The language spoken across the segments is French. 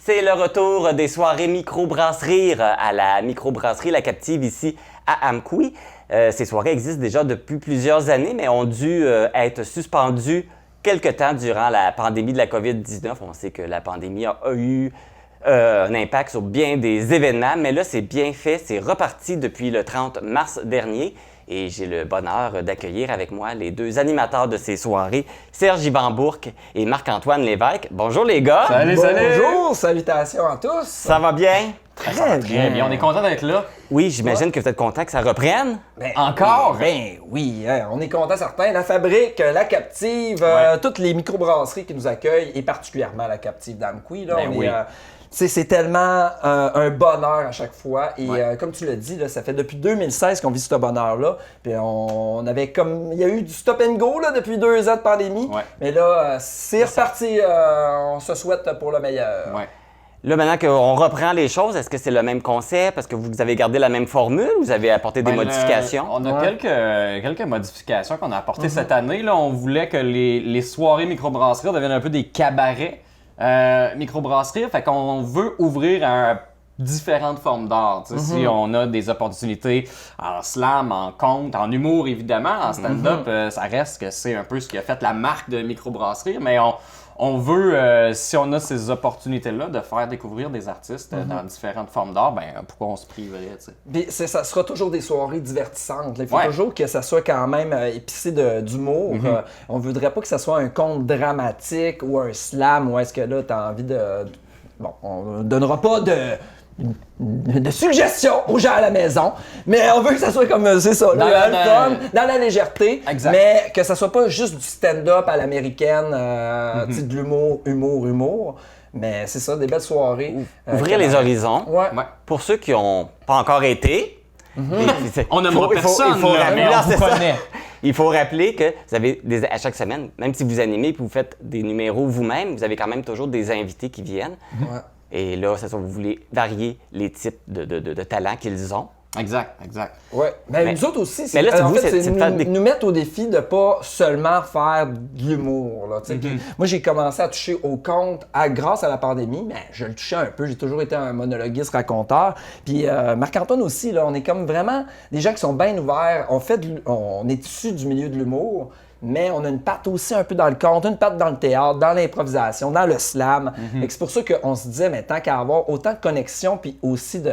C'est le retour des soirées microbrasserie à la microbrasserie La Captive ici à Amqui. Ces soirées existent déjà depuis plusieurs années, mais ont dû être suspendues quelque temps durant la pandémie de la COVID-19. On sait que la pandémie a eu un impact sur bien des événements, mais là, c'est bien fait. C'est reparti depuis le 30 mars dernier. Et j'ai le bonheur d'accueillir avec moi les deux animateurs de ces soirées, Serge-Yvan Bourque et Marc-Antoine Lévesque. Bonjour les gars! Salut! Bonjour, salutations à tous! Ça va bien? Très bien, on est content d'être là. Oui, j'imagine que vous êtes content que ça reprenne. Ben, Encore? Oui, hein, on est content certains. La fabrique, la captive, toutes les microbrasseries qui nous accueillent, et particulièrement la captive d'Amqui, là, Ben on oui. est, c'est tellement un bonheur à chaque fois. Et comme tu l'as dit, là, ça fait depuis 2016 qu'on vit ce bonheur-là. Puis on avait comme. Il y a eu du stop and go là, depuis 2 ans de pandémie. Ouais. Mais là, c'est reparti. On se souhaite pour le meilleur. Ouais. Là, maintenant qu'on reprend les choses, est-ce que c'est le même concept? Est-ce que vous avez gardé la même formule ou vous avez apporté des modifications? On a quelques modifications qu'on a apportées cette année. Là, on voulait que les soirées microbrasseries deviennent un peu des cabarets microbrasseries. Fait qu'on veut ouvrir à différentes formes d'art. Tu sais, si on a des opportunités en slam, en conte, en humour évidemment, en stand-up, ça reste que c'est un peu ce qui a fait la marque de microbrasserie, mais on veut, si on a ces opportunités-là, de faire découvrir des artistes dans différentes formes d'art, ben pourquoi on se priverait, tu sais? Puis ça sera toujours des soirées divertissantes. Il faut Ouais. toujours que ça soit quand même épicé d'humour. On voudrait pas que ça soit un conte dramatique ou un slam où est-ce que là, tu as envie de... Bon, on donnera pas de suggestions aux gens à la maison, mais on veut que ça soit comme, c'est ça, là, le fun, dans la légèreté, Exact. mais que ça soit pas juste du stand-up à l'américaine, tu sais, de l'humour, humour. Mais c'est ça, des belles soirées. Ouvrir les horizons. Ouais. Ouais. Pour ceux qui n'ont pas encore été, On n'aimera personne, il faut là, rappeler, mais on non, vous c'est ça. connaît. Il faut rappeler que vous avez à chaque semaine, même si vous animez et vous faites des numéros vous-même, vous avez quand même toujours des invités qui viennent. Ouais. Et là, c'est ça, vous voulez varier les types de talents qu'ils ont. Exact. Ouais, mais Mais- nous autres aussi, mais là, en vous, fait, c'est de faire des- nous mettre au défi de pas seulement faire de l'humour. Là, tu sais. Puis moi, j'ai commencé à toucher au conte grâce à la pandémie, mais je le touchais un peu. J'ai toujours été un monologuiste, raconteur. Puis Marc-Antoine aussi, là, on est comme vraiment des gens qui sont bien ouverts. On est issus du milieu de l'humour, mais on a une patte aussi un peu dans le conte, une patte dans le théâtre, dans l'improvisation, dans le slam. Fait que c'est pour ça qu'on se disait, mais tant qu'à avoir autant de connexions, puis aussi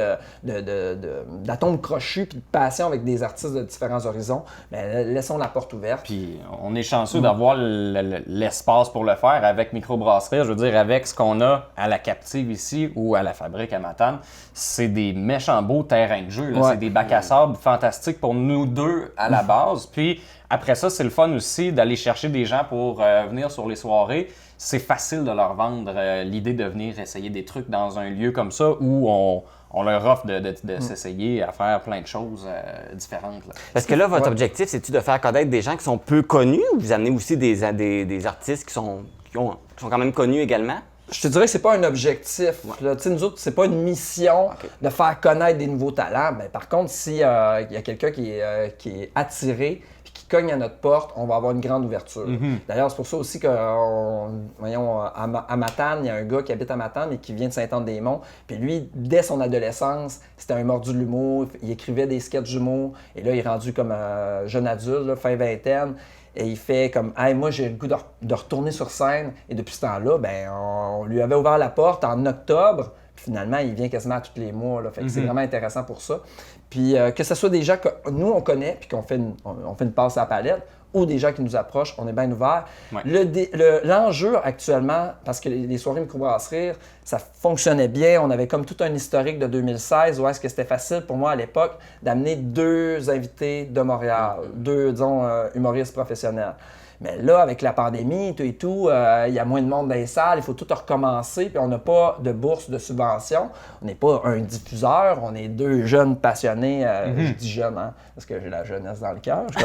d'atomes crochus, puis de passion avec des artistes de différents horizons, ben, laissons la porte ouverte. Puis on est chanceux d'avoir l'espace pour le faire avec microbrasserie. Je veux dire, avec ce qu'on a à la captive ici ou à la fabrique à Matane, c'est des méchants beaux terrains de jeu. Là. Ouais. C'est des bacs à sable fantastiques pour nous deux à la base. Puis après ça, c'est le fun aussi d'aller chercher des gens pour venir sur les soirées. C'est facile de leur vendre l'idée de venir essayer des trucs dans un lieu comme ça où on leur offre de s'essayer à faire plein de choses différentes. Là. Parce que là, votre Ouais. objectif, c'est-tu de faire connaître des gens qui sont peu connus ou vous amenez aussi des artistes qui sont quand même connus également? Je te dirais que c'est pas un objectif. Là. Tu sais, nous autres, c'est pas une mission de faire connaître des nouveaux talents. Mais par contre, s'il y a quelqu'un qui est attiré puis qui cogne à notre porte, on va avoir une grande ouverture. D'ailleurs, c'est pour ça aussi à Matane, il y a un gars qui habite à Matane et qui vient de Saint-Anne-des-Monts. Puis lui, dès son adolescence, c'était un mordu de l'humour. Il écrivait des sketchs d'humour. Et là, il est rendu comme un jeune adulte, là, fin vingtaine. Et il fait comme « Hey, moi, j'ai le goût de retourner sur scène. » Et depuis ce temps-là, ben, on lui avait ouvert la porte en octobre. Puis finalement, il vient quasiment à tous les mois. Là. Fait que c'est vraiment intéressant pour ça. Puis que ce soit des gens que nous, on connaît, puis qu'on fait on fait une passe à la palette, ou des gens qui nous approchent, on est bien ouvert. Ouais. L'enjeu actuellement, parce que les soirées microbrasserie, ça fonctionnait bien. On avait comme tout un historique de 2016 où est-ce que c'était facile pour moi à l'époque d'amener 2 invités de Montréal, 2, disons, humoristes professionnels. Mais là, avec la pandémie et tout, il y a moins de monde dans les salles, il faut tout recommencer, puis on n'a pas de bourse de subvention. On n'est pas un diffuseur, on est 2 jeunes passionnés. Je dis jeunes, hein, parce que j'ai la jeunesse dans le cœur. Je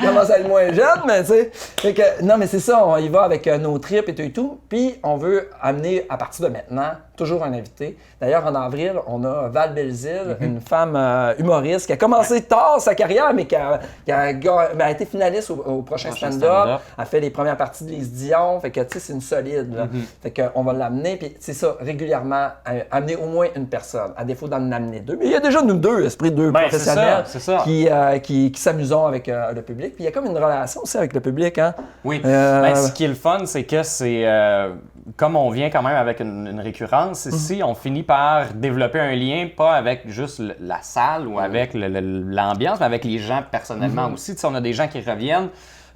commence à être moins jeune, mais tu sais. Fait que, non, mais c'est ça, on y va avec nos tripes et tout. Puis on veut amener, à partir de maintenant, toujours un invité. D'ailleurs, en avril, on a Val Belzile, une femme humoriste qui a commencé tard sa carrière, mais qui a été finaliste au prochain stand-up. Elle fait les premières parties de Lise Dion. Fait que, tu sais, c'est une solide. Là. Fait qu'on va l'amener. Puis, c'est ça, régulièrement, amener au moins une personne, à défaut d'en amener deux. Mais il y a déjà nous deux, esprit deux professionnels c'est ça. qui s'amusons avec le public. Puis, il y a comme une relation aussi avec le public. Hein? Oui. Ce qui est le fun, c'est que c'est... comme on vient quand même avec une récurrence, ici, on finit par développer un lien, pas avec juste la salle ou avec l'ambiance, mais avec les gens personnellement aussi. Tu sais, on a des gens qui reviennent,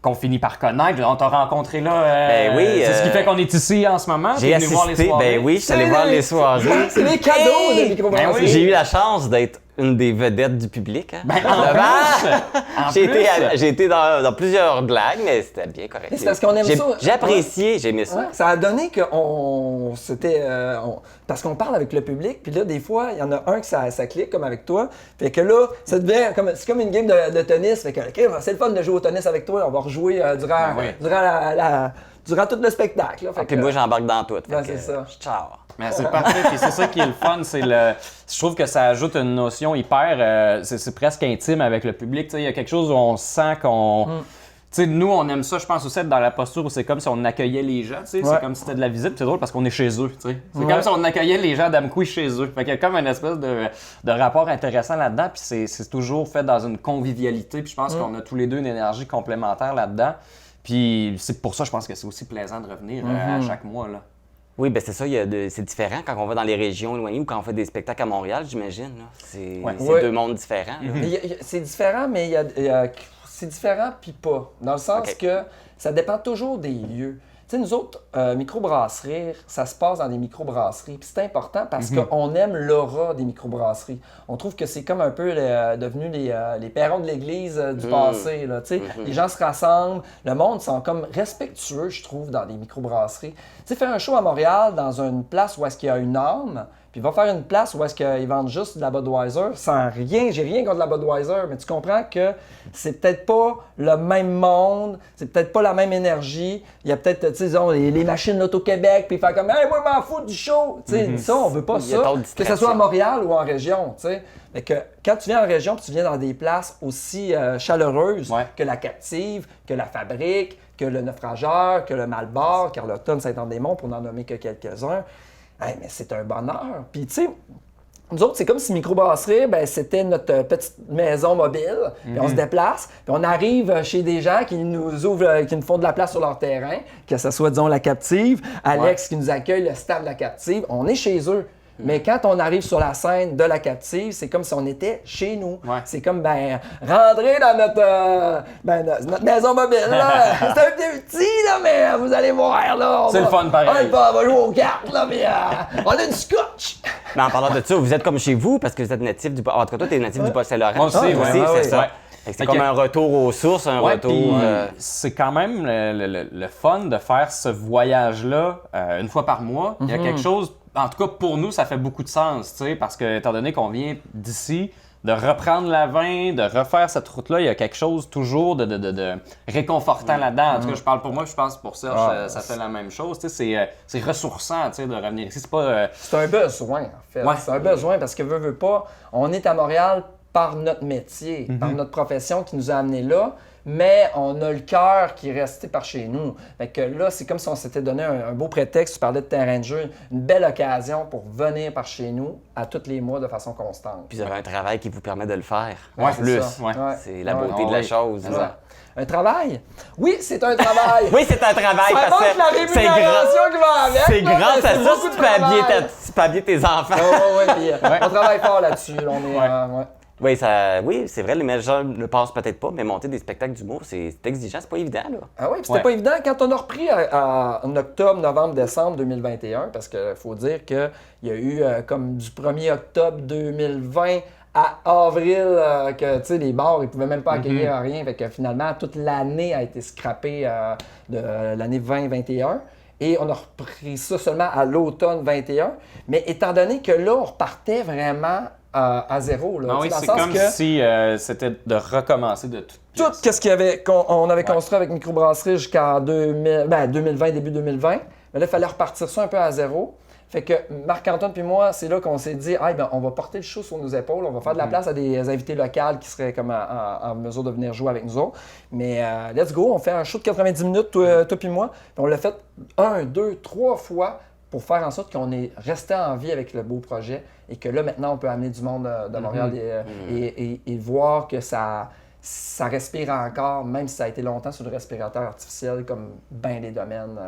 qu'on finit par connaître. On t'a rencontré là. C'est ce qui fait qu'on est ici en ce moment. J'ai assisté. Voir les soirées. Ben oui, je suis allé voir les soirées. C'est les cadeaux de microbrasserie. J'ai eu la chance d'être une des vedettes du public. Hein. J'ai été dans plusieurs blagues, mais c'était bien correct. C'est parce qu'on aime ça. J'ai apprécié, j'ai aimé ça. Ouais, ça a donné parce qu'on parle avec le public, puis là, des fois, il y en a un que ça clique, comme avec toi. Fait que là, ça devient c'est comme une game de tennis. Fait que, OK, c'est le fun de jouer au tennis avec toi. On va rejouer durant tout le spectacle. Là. Puis moi, j'embarque dans tout. C'est ça. Ciao. Mais c'est parfait, puis c'est ça qui est le fun, je trouve que ça ajoute une notion hyper, c'est presque intime avec le public, tu sais, il y a quelque chose où on sent qu'on... Tu sais, nous, on aime ça, je pense aussi être dans la posture où c'est comme si on accueillait les gens, tu sais, c'est comme si c'était de la visite, c'est drôle parce qu'on est chez eux, tu sais. C'est comme si on accueillait les gens d'Amqui chez eux. Fait qu'il y a comme une espèce de rapport intéressant là-dedans, puis c'est toujours fait dans une convivialité, puis je pense qu'on a tous les deux une énergie complémentaire là-dedans. Puis c'est pour ça, je pense que c'est aussi plaisant de revenir à chaque mois, là. Oui, ben c'est ça, c'est différent quand on va dans les régions éloignées ou quand on fait des spectacles à Montréal, j'imagine. C'est deux mondes différents. C'est différent, mais c'est différent puis pas. Dans le sens que ça dépend toujours des lieux. Tu sais, nous autres, microbrasseries, ça se passe dans des microbrasseries. Puis c'est important parce qu'on aime l'aura des microbrasseries. On trouve que c'est comme un peu devenu les perrons de l'église du passé. Là, tu sais. Les gens se rassemblent. Le monde sont comme respectueux, je trouve, dans des microbrasseries. Tu sais, faire un show à Montréal dans une place où est-ce qu'il y a une âme, puis va faire une place où est-ce qu'ils vendent juste de la Budweiser, sans rien, j'ai rien contre la Budweiser, mais tu comprends que c'est peut-être pas le même monde, c'est peut-être pas la même énergie. Il y a peut-être, tu sais, les machines l'Auto-Québec, puis faire comme « Hey, moi, je m'en fous du show! » Tu sais, ça, on veut pas ça, que ce soit à Montréal ou en région, tu sais. Fait que quand tu viens en région, puis tu viens dans des places aussi chaleureuses que la Captive, que la Fabrique, que le Naufrageur, que le Malbar, Carleton, Saint-Anne-des-Monts, pour n'en nommer que quelques-uns, hey, mais c'est un bonheur. Puis, tu sais, nous autres, c'est comme si microbrasserie, c'était notre petite maison mobile. Puis on se déplace, puis on arrive chez des gens qui nous ouvrent, qui nous font de la place sur leur terrain, que ce soit, disons, la Captive, Alex qui nous accueille, le staff de la Captive. On est chez eux. Mais quand on arrive sur la scène de la Captive, c'est comme si on était chez nous. C'est comme, rentrer dans notre maison mobile, là. C'est un petit, là, mais vous allez voir, là. C'est le fun, pareil. On va jouer aux cartes, là, mais on a du scotch. Mais en parlant de ça, vous êtes comme chez vous parce que vous êtes natif du... En tout cas, toi, t'es natif du Bas-Saint-Laurent. Moi aussi, c'est ça. C'est comme un retour aux sources, un retour... C'est quand même le fun de faire ce voyage-là une fois par mois. Il y a quelque chose... En tout cas, pour nous, ça fait beaucoup de sens, tu sais, parce que, étant donné qu'on vient d'ici, de reprendre la 20, de refaire cette route-là, il y a quelque chose toujours de réconfortant là-dedans. En tout cas, je parle pour moi, je pense pour Serge, ça fait la même chose. Tu sais, c'est ressourçant, tu sais, de revenir ici. C'est pas... C'est un besoin, en fait. C'est un besoin parce que veut pas, on est à Montréal par notre métier, par notre profession qui nous a amenés là. Mais on a le cœur qui est resté par chez nous. Fait que là, c'est comme si on s'était donné un beau prétexte. Tu parlais de terrain de jeu, une belle occasion pour venir par chez nous à tous les mois de façon constante. Puis vous avez un travail qui vous permet de le faire. C'est la beauté de la chose. Un travail? Oui, c'est un travail. Oui, c'est un travail. Ça manque la rémunération qui va avec. C'est grâce à ça que tu peux habiller tes enfants. On travaille fort là-dessus. Oui, c'est vrai, les gens ne pensent peut-être pas, mais monter des spectacles d'humour, c'est exigeant, c'est pas évident, là. Ah oui, c'était pas évident. Quand on a repris en octobre, novembre, décembre 2021, parce qu'il faut dire qu'il y a eu comme du 1er octobre 2020 à avril, que tu sais, les bars, ils pouvaient même pas accueillir rien. Fait que finalement, toute l'année a été scrappée de l'année 2021. Et on a repris ça seulement à l'automne 21. Mais étant donné que là, on repartait vraiment à zéro. Là, c'est comme si c'était de recommencer de tout ce qu'on avait construit avec Microbrasserie jusqu'en 2020, début 2020. Mais là, il fallait repartir ça un peu à zéro. Fait que Marc-Antoine puis moi, c'est là qu'on s'est dit, ah, ben, on va porter le show sur nos épaules, on va faire de la place à des invités locaux qui seraient comme en mesure de venir jouer avec nous autres. Mais let's go, on fait un show de 90 minutes, toi puis moi. Puis on l'a fait 1, 2, 3 fois pour faire en sorte qu'on est resté en vie avec le beau projet et que là, maintenant, on peut amener du monde de Montréal et voir que ça respire encore, même si ça a été longtemps sur le respirateur artificiel, comme bien des domaines,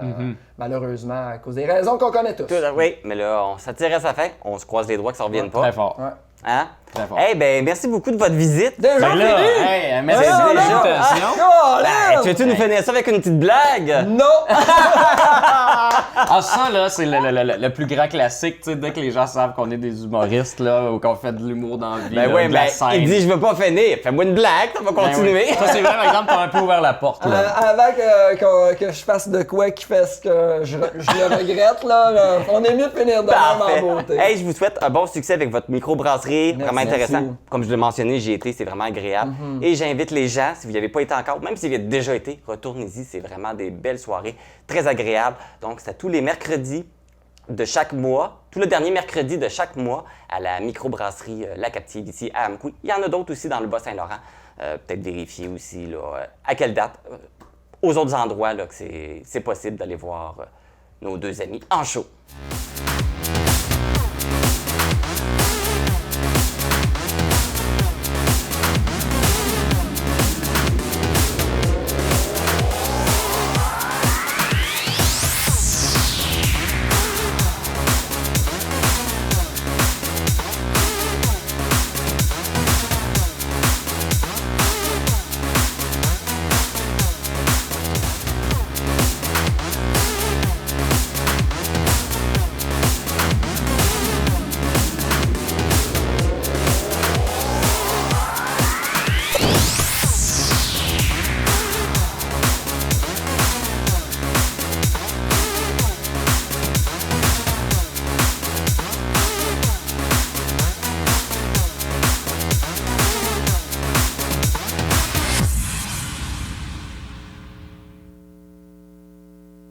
malheureusement, à cause des raisons qu'on connaît tous. Oui, mais là, ça tire à sa fin. On se croise les doigts que ça ne revienne pas. Très fort. Ouais. Hein? Très fort. Eh ben, merci beaucoup de votre visite. Déjà Ben là, fini? hey, merci Ah, de là, l'invitation. Ah, Ben, tu veux-tu nous finir ça avec une petite blague? Non! Ah, ça, là, c'est le plus grand classique, tu sais, dès que les gens savent qu'on est des humoristes, là, ou qu'on fait de l'humour dans la vie, Ben là, oui, de la ben, scène. il dit je veux pas finir. Fais-moi une blague, ça va Ben oui. continuer. Ça, c'est vrai, par exemple, t'as un peu ouvert la porte, là. Avant que je fasse de quoi qui fasse que je le regrette, là, on est mieux de finir de même Parfait. en beauté. Hey, je vous souhaite un bon succès avec votre microbrasserie. Merci. Vraiment intéressant. Merci. Comme je l'ai mentionné, j'y ai été, c'est vraiment agréable. Et j'invite les gens, si vous n'y avez pas été encore, même si vous y avez déjà été, retournez-y. C'est vraiment des belles soirées, très agréables. Donc, c'est à tous les mercredis de chaque mois, tout le dernier mercredi de chaque mois à la microbrasserie La Captive ici à Amqui. Il y en a d'autres aussi dans le Bas-Saint-Laurent. Peut-être vérifier aussi là, à quelle date, aux autres endroits là, que c'est possible d'aller voir nos deux amis en show.